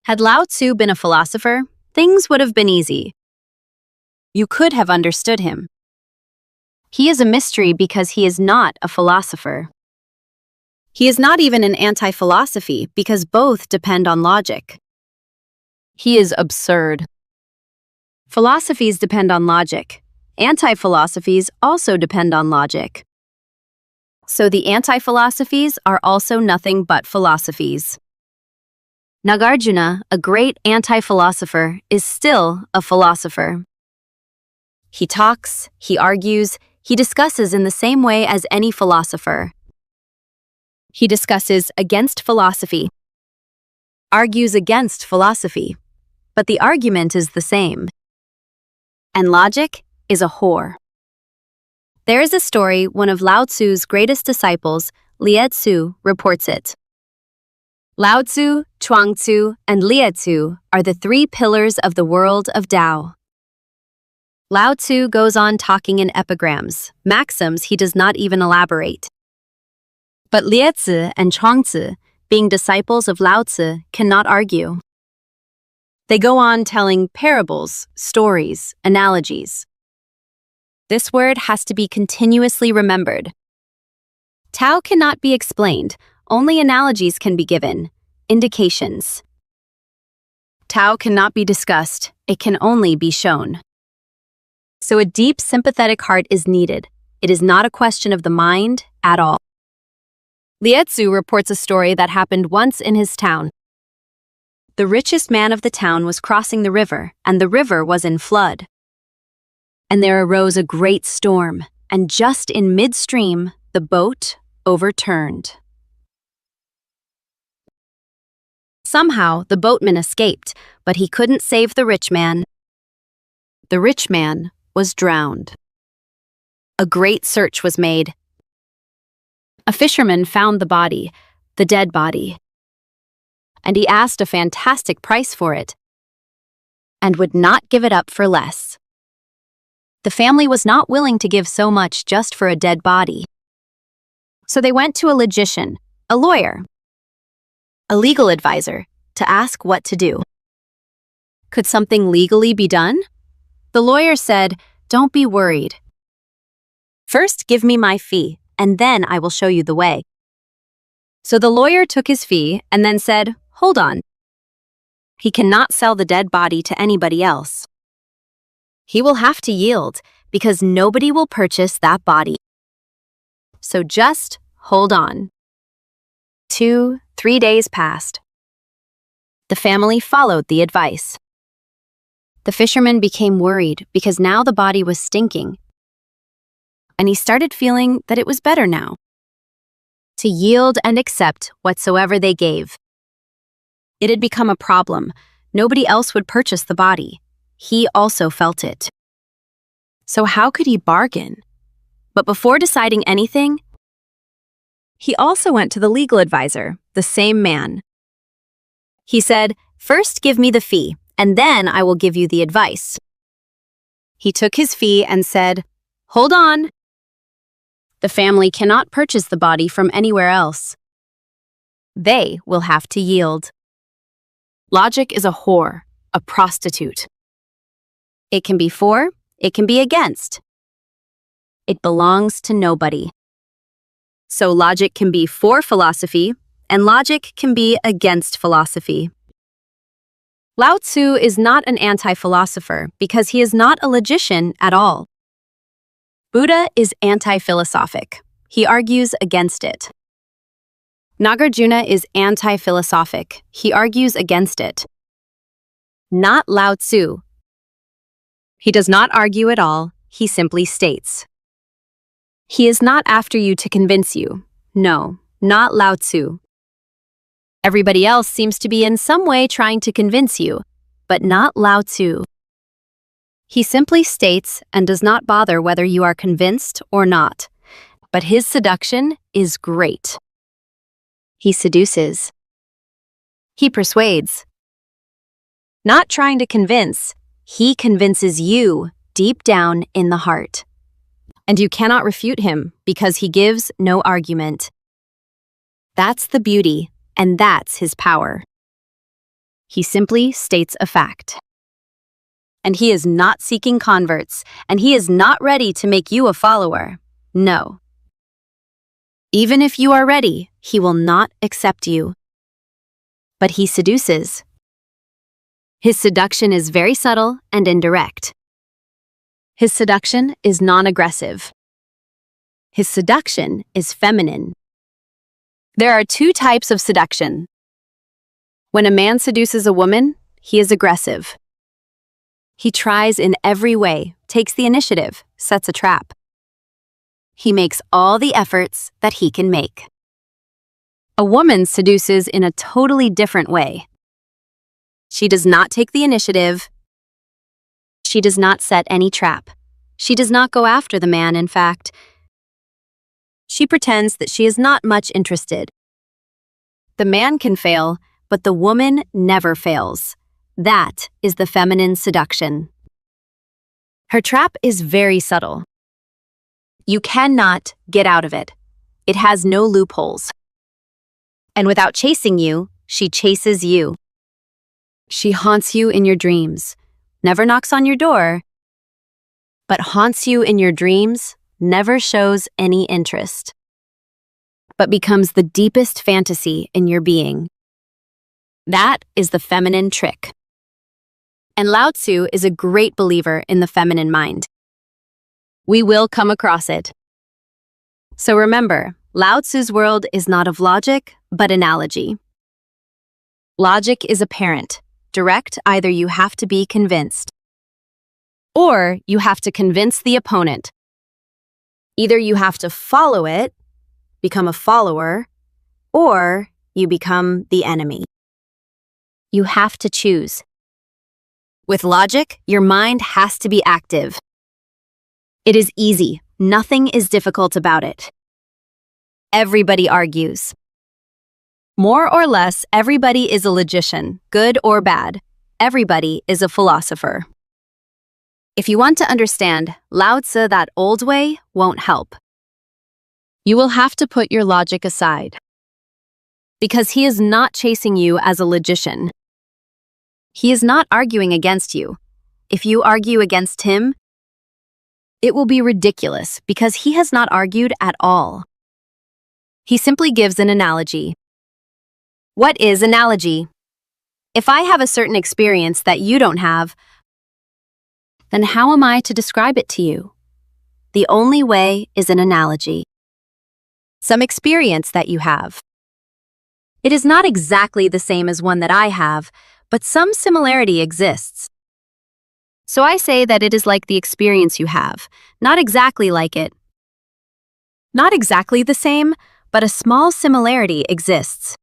Had Lao Tzu been a philosopher, things would have been easy. You could have understood him. He is a mystery because he is not a philosopher. He is not even an anti-philosophy because both depend on logic. He is absurd. Philosophies depend on logic. Anti-philosophies also depend on logic. So the anti-philosophies are also nothing but philosophies. Nagarjuna, a great anti-philosopher, is still a philosopher. He talks, he argues, he discusses in the same way as any philosopher. He discusses against philosophy, argues against philosophy, but the argument is the same. And logic is a whore. There is a story one of Lao Tzu's greatest disciples, Lao Tzu, reports it. Lao Tzu, Chuang Tzu, and Lao Tzu are the three pillars of the world of Tao. Lao Tzu goes on talking in epigrams, maxims he does not even elaborate. But Lao Tzu and Chuang Tzu, being disciples of Lao Tzu, cannot argue. They go on telling parables, stories, analogies. This word has to be continuously remembered. Tao cannot be explained, only analogies can be given, indications. Tao cannot be discussed, it can only be shown. So a deep sympathetic heart is needed. It is not a question of the mind at all. Lao Tzu reports a story that happened once in his town. The richest man of the town was crossing the river, and the river was in flood. And there arose a great storm, and just in midstream, the boat overturned. Somehow, the boatman escaped, but he couldn't save the rich man. The rich man was drowned. A great search was made. A fisherman found the body, the dead body, and he asked a fantastic price for it, and would not give it up for less. The family was not willing to give so much just for a dead body. So they went to a logician, a lawyer, a legal advisor, to ask what to do. Could something legally be done? The lawyer said, "Don't be worried. First, give me my fee, and then I will show you the way." So the lawyer took his fee and then said, "Hold on. He cannot sell the dead body to anybody else. He will have to yield because nobody will purchase that body. So just hold on." 2-3 days passed. The family followed the advice. The fisherman became worried because now the body was stinking, and he started feeling that it was better now to yield and accept whatsoever they gave. It had become a problem. Nobody else would purchase the body. He also felt it. So how could he bargain? But before deciding anything, he also went to the legal advisor, the same man. He said, "First give me the fee, and then I will give you the advice." He took his fee and said, "Hold on. The family cannot purchase the body from anywhere else. They will have to yield." Logic is a whore, a prostitute. It can be for, it can be against. It belongs to nobody. So logic can be for philosophy, and logic can be against philosophy. Lao Tzu is not an anti-philosopher because he is not a logician at all. Buddha is anti-philosophic. He argues against it. Nagarjuna is anti-philosophic. He argues against it. Not Lao Tzu. He does not argue at all. He simply states. He is not after you to convince you. No, not Lao Tzu. Everybody else seems to be in some way trying to convince you, but not Lao Tzu. He simply states and does not bother whether you are convinced or not. But his seduction is great. He seduces. He persuades. Not trying to convince, he convinces you deep down in the heart. And you cannot refute him because he gives no argument. That's the beauty, and that's his power. He simply states a fact. And he is not seeking converts, and he is not ready to make you a follower. No. Even if you are ready, he will not accept you. But he seduces. His seduction is very subtle and indirect. His seduction is non-aggressive. His seduction is feminine. There are two types of seduction. When a man seduces a woman, he is aggressive. He tries in every way, takes the initiative, sets a trap. He makes all the efforts that he can make. A woman seduces in a totally different way. She does not take the initiative. She does not set any trap. She does not go after the man, in fact. She pretends that she is not much interested. The man can fail, but the woman never fails. That is the feminine seduction. Her trap is very subtle. You cannot get out of it. It has no loopholes. And without chasing you, she chases you. She haunts you in your dreams, never knocks on your door, but haunts you in your dreams, never shows any interest, but becomes the deepest fantasy in your being. That is the feminine trick. And Lao Tzu is a great believer in the feminine mind. We will come across it. So remember, Lao Tzu's world is not of logic, but analogy. Logic is apparent, direct. Either you have to be convinced, or you have to convince the opponent. Either you have to follow it, become a follower, or you become the enemy. You have to choose. With logic, your mind has to be active. It is easy. Nothing is difficult about it. Everybody argues. More or less, everybody is a logician, good or bad. Everybody is a philosopher. If you want to understand Lao Tzu that old way won't help. You will have to put your logic aside. Because he is not chasing you as a logician. He is not arguing against you. If you argue against him, it will be ridiculous because he has not argued at all. He simply gives an analogy. What is analogy? If I have a certain experience that you don't have, then how am I to describe it to you? The only way is an analogy. Some experience that you have. It is not exactly the same as one that I have, but some similarity exists. So I say that it is like the experience you have, not exactly like it. Not exactly the same, but a small similarity exists.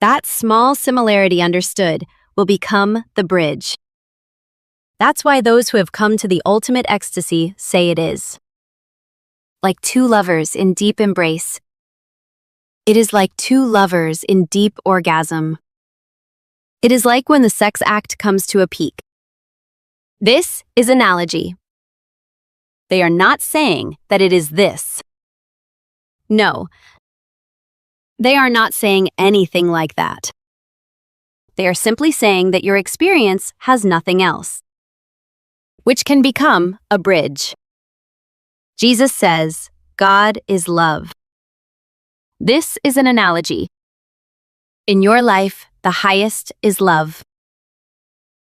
That small similarity understood will become the bridge. That's why those who have come to the ultimate ecstasy say it is. Like two lovers in deep embrace. It is like two lovers in deep orgasm. It is like when the sex act comes to a peak. This is analogy. They are not saying that it is this. No. They are not saying anything like that. They are simply saying that your experience has nothing else, which can become a bridge. Jesus says, God is love. This is an analogy. In your life, the highest is love.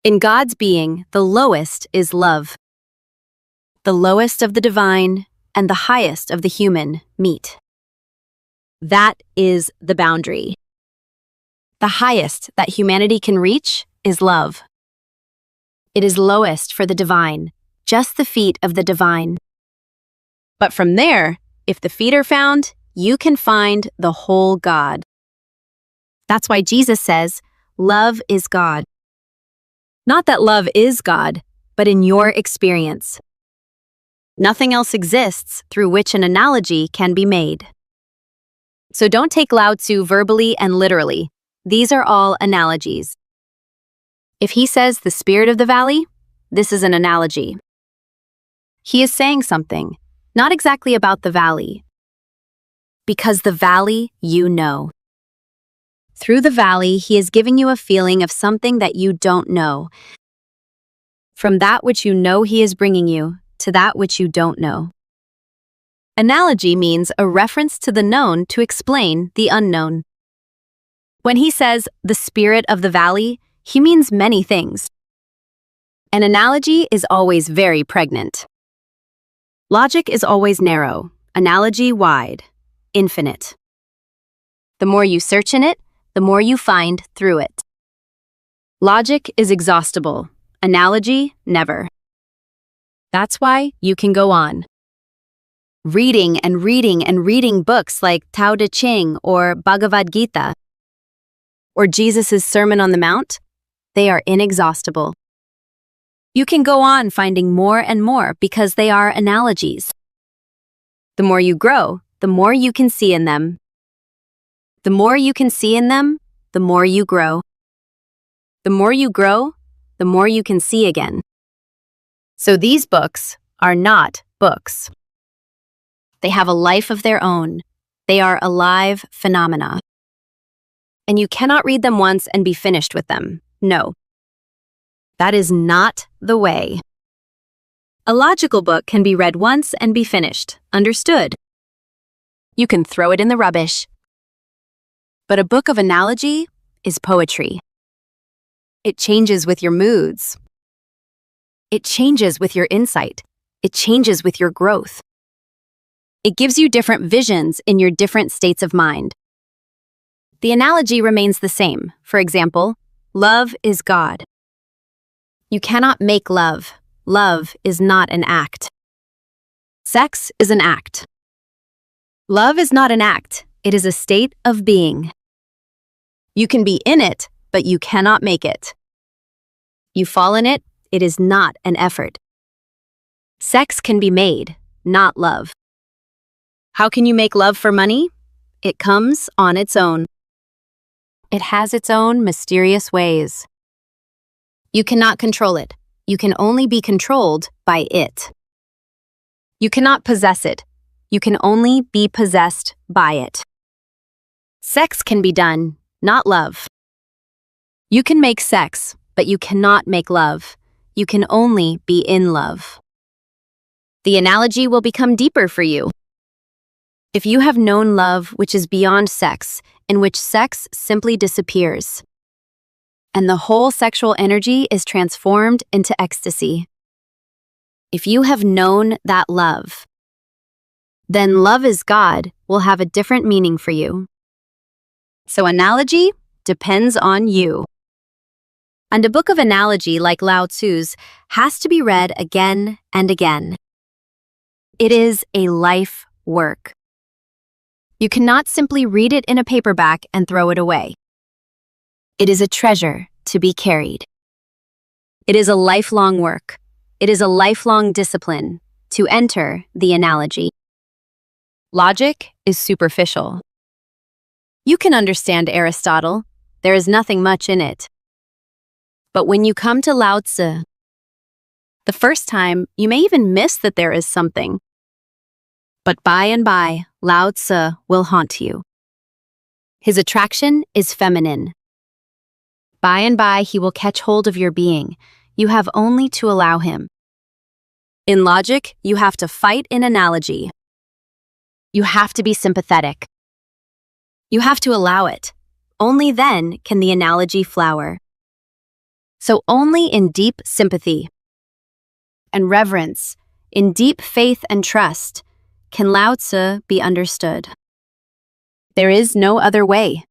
In God's being, the lowest is love. The lowest of the divine and the highest of the human meet. That is the boundary. The highest that humanity can reach is love. It is lowest for the divine, just the feet of the divine. But from there, if the feet are found, you can find the whole God. That's why Jesus says, love is God. Not that love is God, but in your experience. Nothing else exists through which an analogy can be made. So don't take Lao Tzu verbally and literally. These are all analogies. If he says the spirit of the valley, this is an analogy. He is saying something, not exactly about the valley. Because the valley you know. Through the valley, he is giving you a feeling of something that you don't know. From that which you know, he is bringing you to that which you don't know. Analogy means a reference to the known to explain the unknown. When he says the spirit of the valley, he means many things. An analogy is always very pregnant. Logic is always narrow, analogy wide, infinite. The more you search in it, the more you find through it. Logic is exhaustible, analogy never. That's why you can go on. Reading and reading and reading books like Tao Te Ching or Bhagavad Gita or Jesus' Sermon on the Mount, they are inexhaustible. You can go on finding more and more because they are analogies. The more you grow, the more you can see in them. The more you can see in them, the more you grow. The more you grow, the more you can see again. So these books are not books. They have a life of their own. They are alive phenomena. And you cannot read them once and be finished with them. No. That is not the way. A logical book can be read once and be finished, understood. You can throw it in the rubbish. But a book of analogy is poetry. It changes with your moods. It changes with your insight. It changes with your growth. It gives you different visions in your different states of mind. The analogy remains the same. For example, love is God. You cannot make love. Love is not an act. Sex is an act. Love is not an act. It is a state of being. You can be in it, but you cannot make it. You fall in it, it is not an effort. Sex can be made, not love. How can you make love for money? It comes on its own. It has its own mysterious ways. You cannot control it. You can only be controlled by it. You cannot possess it. You can only be possessed by it. Sex can be done, not love. You can make sex, but you cannot make love. You can only be in love. The analogy will become deeper for you. If you have known love which is beyond sex, in which sex simply disappears, and the whole sexual energy is transformed into ecstasy. If you have known that love, then love is God will have a different meaning for you. So analogy depends on you. And a book of analogy like Lao Tzu's has to be read again and again. It is a life work. You cannot simply read it in a paperback and throw it away. It is a treasure to be carried. It is a lifelong work. It is a lifelong discipline to enter the analogy. Logic is superficial. You can understand Aristotle. There is nothing much in it. But when you come to Lao Tzu, the first time, you may even miss that there is something. But by and by, Lao Tzu will haunt you. His attraction is feminine. By and by, he will catch hold of your being. You have only to allow him. In logic, you have to fight in analogy. You have to be sympathetic. You have to allow it. Only then can the analogy flower. So only in deep sympathy and reverence, in deep faith and trust, can Lao Tzu be understood. There is no other way.